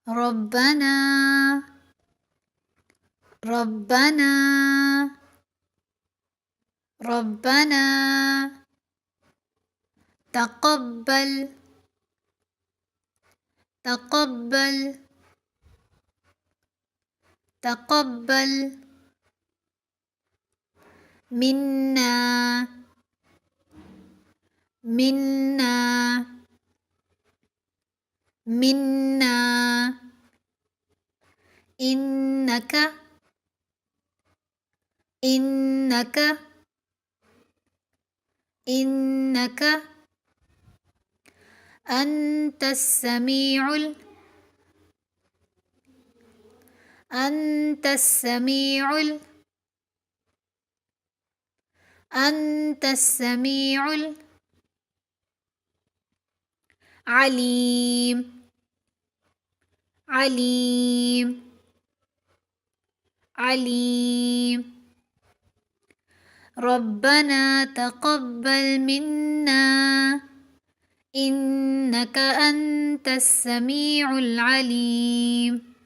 ربنا ربنا ربنا تقبل تقبل تقبل منا منا منا إنك إنك إنك أنت السميع أنت السميع أنت السميع العليم عليم عليم ربنا تقبل منا إنك أنت السميع العليم